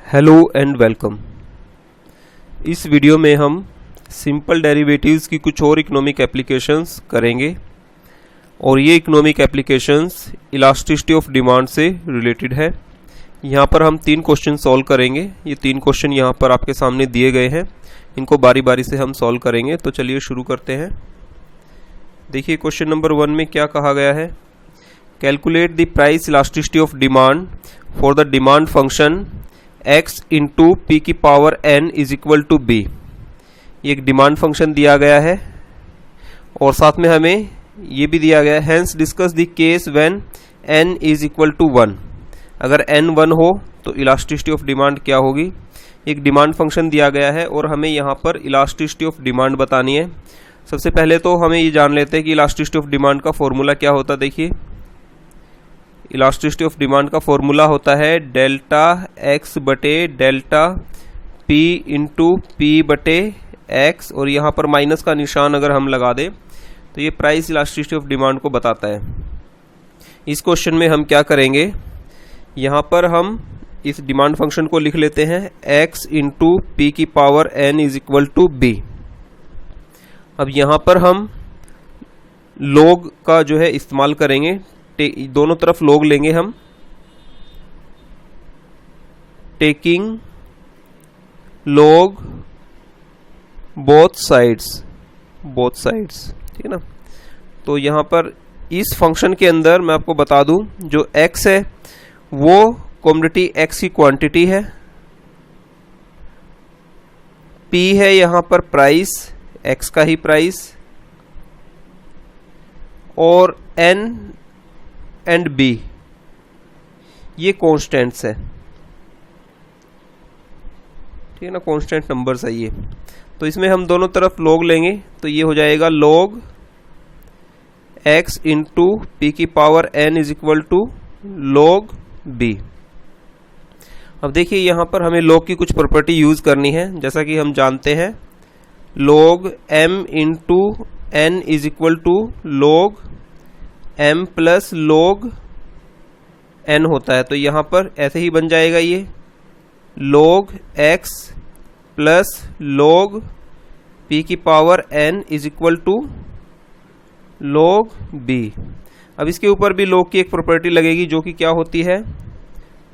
Hello and welcome. इस video में हम सिंपल डेरिवेटिव्स की कुछ और इकोनॉमिक एप्लीकेशंस करेंगे और ये economic applications elasticity of demand से रिलेटेड है। यहाँ पर हम 3 क्वेश्चन सॉल्व करेंगे। ये 3 क्वेश्चन यहाँ पर आपके सामने दिए गए हैं, इनको बारी बारी से हम सॉल्व करेंगे। तो चलिए शुरू करते हैं। देखिए क्वेश्चन नंबर 1 में क्या कहा गया है, calculate the price elasticity of demand for the demand function x into P की power n is equal to b. ये एक डिमांड फंक्शन दिया गया है और साथ में हमें ये भी दिया गया है, hence discuss the case when n is equal to 1। अगर n 1 हो तो इलास्टिसिटी ऑफ डिमांड क्या होगी। एक डिमांड फंक्शन दिया गया है और हमें यहाँ पर इलास्टिसिटी ऑफ डिमांड बतानी है। सबसे पहले तो हमें ये जान लेते हैं कि इलास्टिसिटी ऑफ डिमांड का फॉर्मूला क्या होता है। देखिए इलास्टिसिटी ऑफ डिमांड का फॉर्मूला होता है डेल्टा एक्स बटे डेल्टा पी इंटू पी बटे एक्स, और यहाँ पर माइनस का निशान अगर हम लगा दें तो ये प्राइस इलास्टिसिटी ऑफ डिमांड को बताता है। इस क्वेश्चन में हम क्या करेंगे, यहाँ पर हम इस डिमांड फंक्शन को लिख लेते हैं x इंटू पी की power n is equal to B. अब यहाँ पर हम लॉग का जो है इस्तेमाल करेंगे, दोनों तरफ लॉग लेंगे हम, टेकिंग लॉग बोथ साइड्स, ठीक है ना। तो यहां पर इस फंक्शन के अंदर मैं आपको बता दूं, जो x है वो कमोडिटी x की क्वांटिटी है, p है यहां पर प्राइस, x का ही प्राइस, और n एंड b ये कॉन्स्टेंट्स है, ठीक है ना, कॉन्स्टेंट नंबर्स है ये। तो इसमें हम दोनों तरफ लॉग लेंगे तो ये हो जाएगा लॉग x इंटू पी की power n is equal to log b। अब देखिए यहाँ पर हमें लॉग की कुछ प्रॉपर्टी यूज करनी है। जैसा कि हम जानते हैं log m into n is equal to log m plus log n होता है। तो यहाँ पर ऐसे ही बन जाएगा ये log x plus log p की power n is equal to log b। अब इसके ऊपर भी log की एक प्रॉपर्टी लगेगी जो कि क्या होती है,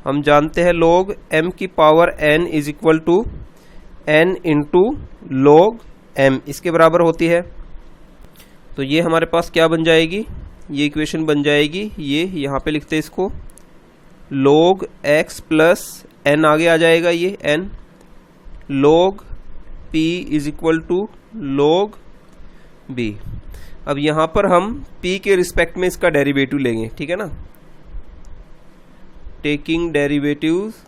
हम जानते हैं log m की power n is equal to n into log m, इसके बराबर होती है। तो ये हमारे पास क्या बन जाएगी, ये इक्वेशन बन जाएगी, ये यहाँ पे लिखते हैं इसको log x प्लस n, आगे आ जाएगा ये n, log p is equal to log b। अब यहाँ पर हम p के रिस्पेक्ट में इसका डेरिवेटिव लेंगे, ठीक है ना, taking derivatives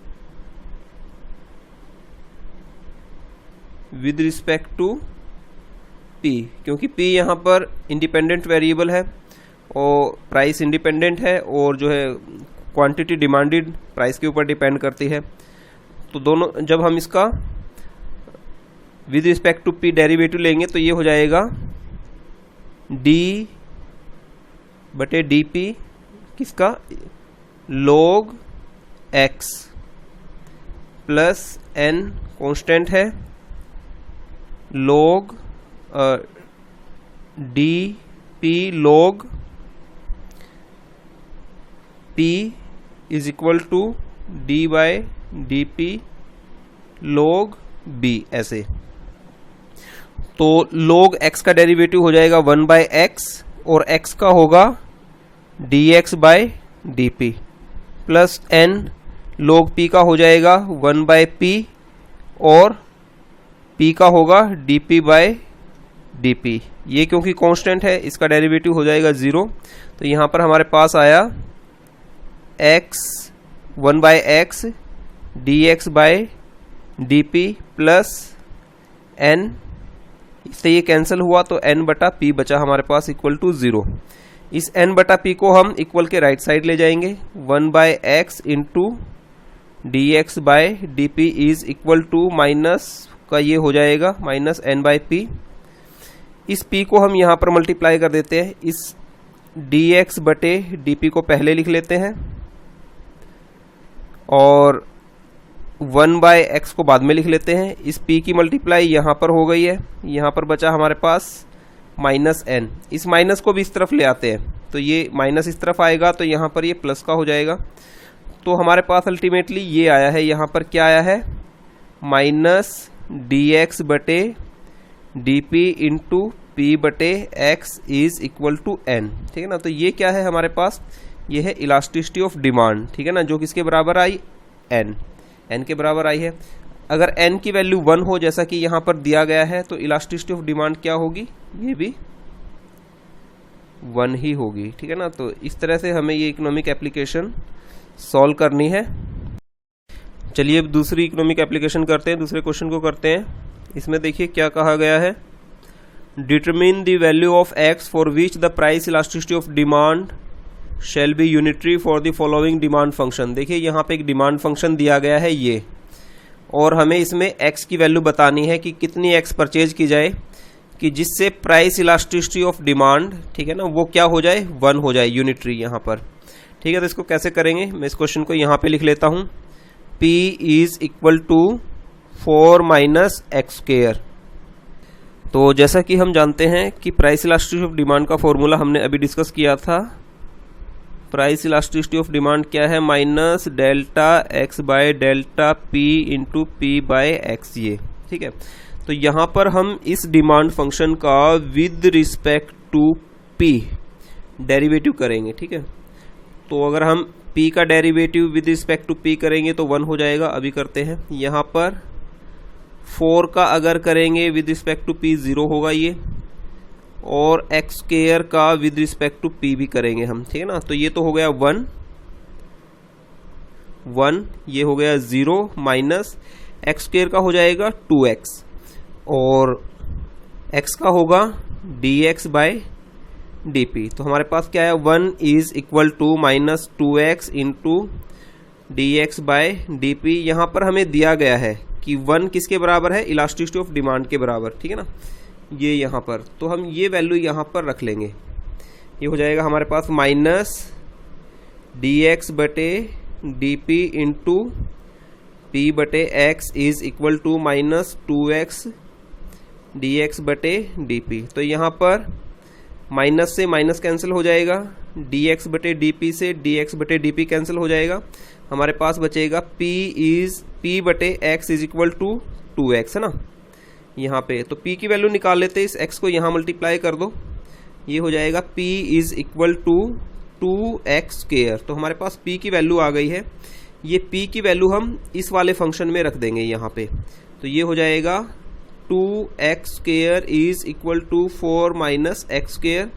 with respect to p, क्योंकि p यहाँ पर इंडिपेंडेंट वेरिएबल है और प्राइस इंडिपेंडेंट है, और जो है क्वांटिटी डिमांडेड प्राइस के ऊपर डिपेंड करती है। तो दोनों जब हम इसका with respect to P derivative लेंगे तो ये हो जाएगा d बटे डी पी, किसका, log x plus n constant है, log D P log p is equal to D by D P log b ऐसे। तो log x का डेरिवेटिव हो जाएगा 1 बाय x और x का होगा dx by D P plus n log p का हो जाएगा 1 बाय p और p का होगा dp बाय dp। ये क्योंकि कांस्टेंट है इसका डेरिवेटिव हो जाएगा 0। तो यहाँ पर हमारे पास आया x 1 by x dx by dp plus n, इससे ये कैंसिल हुआ तो n बटा p बचा हमारे पास इक्वल टू 0। इस n बटा p को हम इक्वल के राइट साइड ले जाएंगे, 1 by x into D X by D P is equal to minus का ये हो जाएगा माइनस n बाय p। इस p को हम यहाँ पर मल्टीप्लाई कर देते हैं, इस dx बटे डी पी को पहले लिख लेते हैं और 1/x को बाद में लिख लेते हैं। इस p की मल्टीप्लाई यहाँ पर हो गई है, यहाँ पर बचा हमारे पास -n। इस माइनस को भी इस तरफ ले आते हैं, तो ये माइनस इस तरफ आएगा, तो यहाँ पर ये प्लस का हो जाएगा। तो हमारे पास अल्टीमेटली ये आया है, यहाँ पर क्या आया है, -dx/dp into p/x is equal to n। ठीक है ना, तो ये क्या है हमारे पास, ये है इलास्टिसिटी ऑफ डिमांड। ठीक है ना, जो किसके बराबर आई, n के बराबर आई है। अगर n की वैल्यू 1 हो, जैसा कि यहाँ पर दिया गया है, तो इलास्टिसिटी ऑफ डिमांड क्या होगी, ये भी 1 ही होगी। ठीक है ना, तो इस तरह से हमें ये इकोनॉमिक एप्लीकेशन सॉल्व करनी है। चलिए अब दूसरी इकोनॉमिक एप्लीकेशन करते हैं, दूसरे क्वेश्चन को करते हैं। इसमें देखिए क्या कहा गया है, determine the value of x for which the price elasticity of demand shall be unitary for the following demand function. देखिए यहाँ पे एक डिमांड फंक्शन दिया गया है ये, और हमें इसमें x की वैल्यू बतानी है कि कितनी x परचेज की जाए कि जिससे प्राइस इलास्टिसिटी ऑफ डिमांड, ठीक है ना, वो क्या हो जाए, 1 हो जाए, यूनिटरी यहाँ पर। ठीक है, तो इसको कैसे करेंगे, मैं इस क्वेश्चन को यहाँ पे लिख लेता हूँ, p is equal to 4 minus X square. तो जैसा कि हम जानते हैं कि प्राइस इलास्टिसिटी ऑफ डिमांड का फॉर्मूला हमने अभी डिस्कस किया था। प्राइस इलास्टिसिटी ऑफ डिमांड क्या है, minus delta X by delta P into P by X, ये। ठीक है, तो यहाँ पर हम इस डिमांड फंक्शन का with respect to P derivative करेंगे। ठीक है, तो अगर हम p का derivative with respect to p करेंगे तो 1 हो जाएगा। अभी करते हैं, यहाँ पर 4 का अगर करेंगे विद रिस्पेक्ट टू p 0 होगा ये, और एक्स स्क्वायर का विद रिस्पेक्ट टू p भी करेंगे हम। ठीक है ना, तो ये तो हो गया 1, ये हो गया 0 माइनस एक्स स्क्वायर का हो जाएगा 2x, और x का होगा dx बाय dp। तो हमारे पास क्या है, 1 is equal to minus 2x into dx by dp। यहाँ पर हमें दिया गया है कि 1 किसके बराबर है, इलास्टिसिटी ऑफ डिमांड के बराबर। ठीक है ना, ये यहाँ पर, तो हम ये वैल्यू यहाँ पर रख लेंगे। ये हो जाएगा हमारे पास minus dx/dp into p/x is equal to minus 2x dx/dp। तो यहाँ पर माइनस से माइनस कैंसिल हो जाएगा, dx/dp से dx/dp कैंसिल हो जाएगा। हमारे पास बचेगा p/x is equal to 2x, है ना, यहाँ पे। तो p की वैल्यू निकाल लेते हैं, इस x को यहाँ मल्टीप्लाई कर दो, ये हो जाएगा p is equal to 2x square. तो हमारे पास p की वैल्यू आ गई है। ये p की वैल्यू हम इस वाले फंक्शन में रख देंगे यहाँ पे, तो ये हो जाएगा 2x square is equal to 4 minus X square.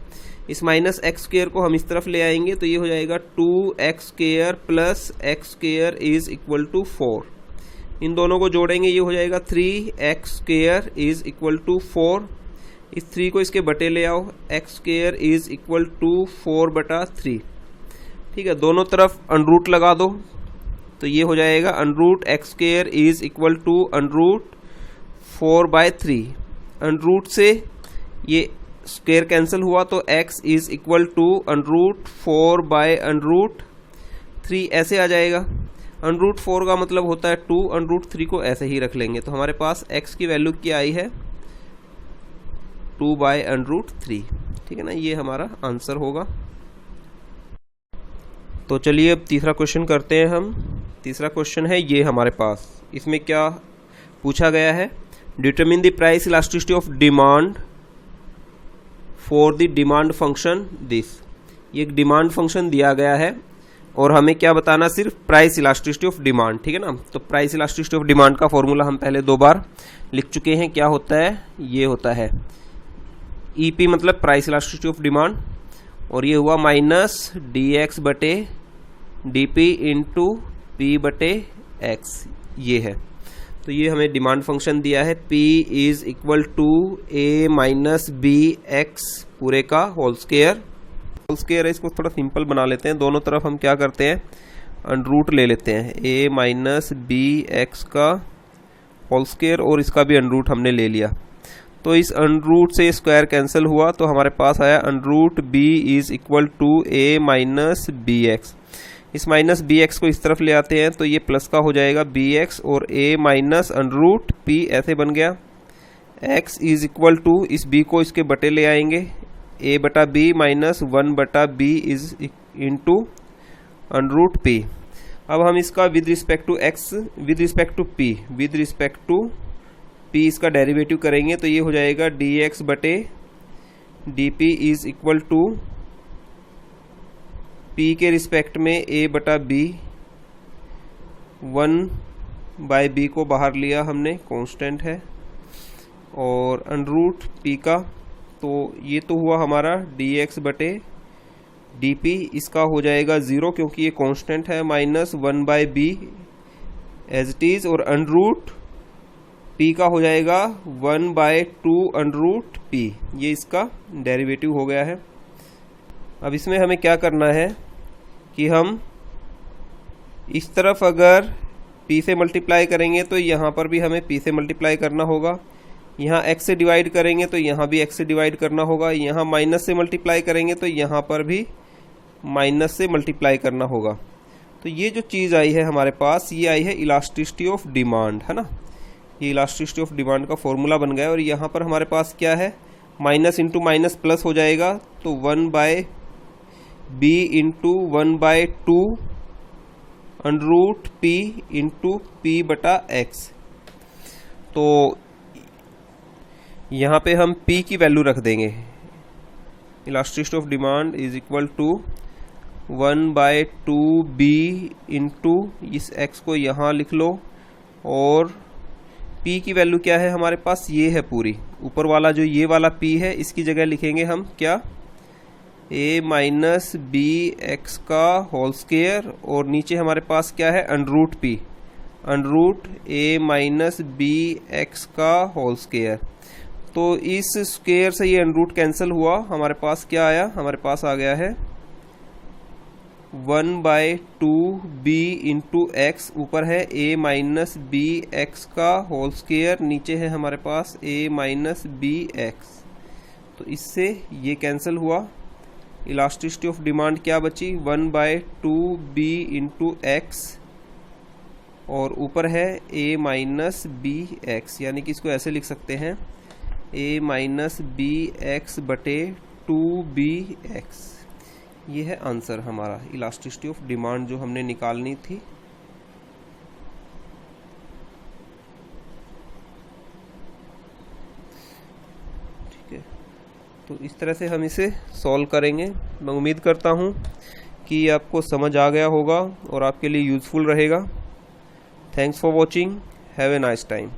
इस माइनस एक्स स्क्वायर को हम इस तरफ ले आएंगे, तो ये हो जाएगा 2x square plus X square is equal to 4। इन दोनों को जोड़ेंगे, ये हो जाएगा 3x square is equal to 4। इस 3 को इसके बटे ले आओ, x square is equal to 4/3। ठीक है, दोनों तरफ अनरूट लगा दो, तो ये हो जाएगा underroot x square is equal to underroot 4/3। Underroot से ये स्क्वायर कैंसिल हुआ, तो x is equal to underroot 4/√3 ऐसे आ जाएगा। अनरूट 4 का मतलब होता है 2, अनरूट 3 को ऐसे ही रख लेंगे। तो हमारे पास x की वैल्यू क्या आई है, 2/√3। ठीक है ना, ये हमारा आंसर होगा। तो चलिए अब तीसरा क्वेश्चन करते हैं हम। तीसरा क्वेश्चन है ये हमारे पास, इसमें क्या पूछा गया है, determine the price elasticity of demand for the demand function this. ये एक डिमांड फंक्शन दिया गया है और हमें क्या बताना, सिर्फ प्राइस इलास्टिसिटी ऑफ डिमांड। ठीक है ना, तो प्राइस इलास्टिसिटी ऑफ डिमांड का फॉर्मूला हम पहले 2 बार लिख चुके हैं। क्या होता है, ये होता है EP मतलब प्राइस इलास्टिसिटी ऑफ डिमांड, और ये हुआ माइनस dx/dp इंटू p/x, ये है। तो ये हमें डिमांड फंक्शन दिया है, p is equal to a minus B X पूरे का होल स्क्वायर है। इसको थोड़ा सिंपल बना लेते हैं, दोनों तरफ हम क्या करते हैं, अनरूट ले लेते हैं, a माइनस बी एक्स का होल स्क्वायर, और इसका भी अनरूट हमने ले लिया। तो इस अनरूट से स्क्वायर कैंसिल हुआ, तो हमारे पास आया underroot b is equal to a minus B X. इस माइनस बी एक्स को इस तरफ ले आते हैं तो ये प्लस का हो जाएगा बी एक्स और ए माइनस अंडररूट पी ऐसे बन गया। एक्स इज इक्वल टू इस बी को इसके बटे ले आएंगे ए बटा बी माइनस 1 बटा B is into underroot P. अब हम इसका with respect to X with respect to P इसका डेरिवेटिव करेंगे तो ये हो जाएगा डी एक्स बटे D P is equal to P के रिस्पेक्ट में ए बटा बी, 1 बाय बी को बाहर लिया हमने, कांस्टेंट है, और अंडररूट पी का, तो ये तो हुआ हमारा डी एक्स बटे डी पी, इसका हो जाएगा 0 क्योंकि ये कांस्टेंट है, minus 1 by B as it is, और अंडररूट पी का हो जाएगा 1 बाय 2 अंडररूट पी। ये इसका डेरिवेटिव हो गया है। अब इसमें हमें क्या करना है कि हम इस तरफ अगर p से मल्टीप्लाई करेंगे तो यहाँ पर भी हमें p से मल्टीप्लाई करना होगा, यहाँ x से डिवाइड करेंगे तो यहाँ भी x से डिवाइड करना होगा, यहाँ माइनस से मल्टीप्लाई करेंगे तो यहाँ पर भी माइनस से मल्टीप्लाई करना होगा। तो ये जो चीज़ आई है हमारे पास, ये आई है इलास्टिसिटी ऑफ डिमांड, है ना। ये इलास्टिसिटी ऑफ डिमांड का फॉर्मूला बन गया। और यहाँ पर हमारे पास क्या है, माइनस इंटू माइनस प्लस हो जाएगा, तो 1 by B into 1 by 2 underroot P into P बटा एक्स। तो यहाँ पे हम p की वैल्यू रख देंगे, elasticity of demand is equal to 1 by 2 B into इस x को यहाँ लिख लो, और p की वैल्यू क्या है हमारे पास, ये है पूरी, ऊपर वाला जो ये वाला p है इसकी जगह लिखेंगे हम क्या, a माइनस बी एक्स का होल स्क्वायर, और नीचे हमारे पास क्या है underroot p, underroot a minus B X का होल स्क्वायर। तो इस स्क्वायर से ये अंडररूट कैंसिल हुआ, हमारे पास क्या आया, हमारे पास आ गया है 1 बाय 2 बी इंटू एक्स, ऊपर है a माइनस बी एक्स का होल स्क्वायर, नीचे है हमारे पास a माइनस बी एक्स। तो इससे ये कैंसिल हुआ, इलास्टिसिटी ऑफ डिमांड क्या बची, 1 बाय 2 बी इंटू एक्स, और ऊपर है a माइनस बी एक्स, यानी कि इसको ऐसे लिख सकते हैं a माइनस बी एक्स बटे 2 बी एक्स। ये है आंसर हमारा, इलास्टिसिटी ऑफ डिमांड जो हमने निकालनी थी। ठीक है, तो इस तरह से हम इसे सॉल्व करेंगे। मैं उम्मीद करता हूँ कि आपको समझ आ गया होगा और आपके लिए यूज़फुल रहेगा। Thanks for watching, have a nice time.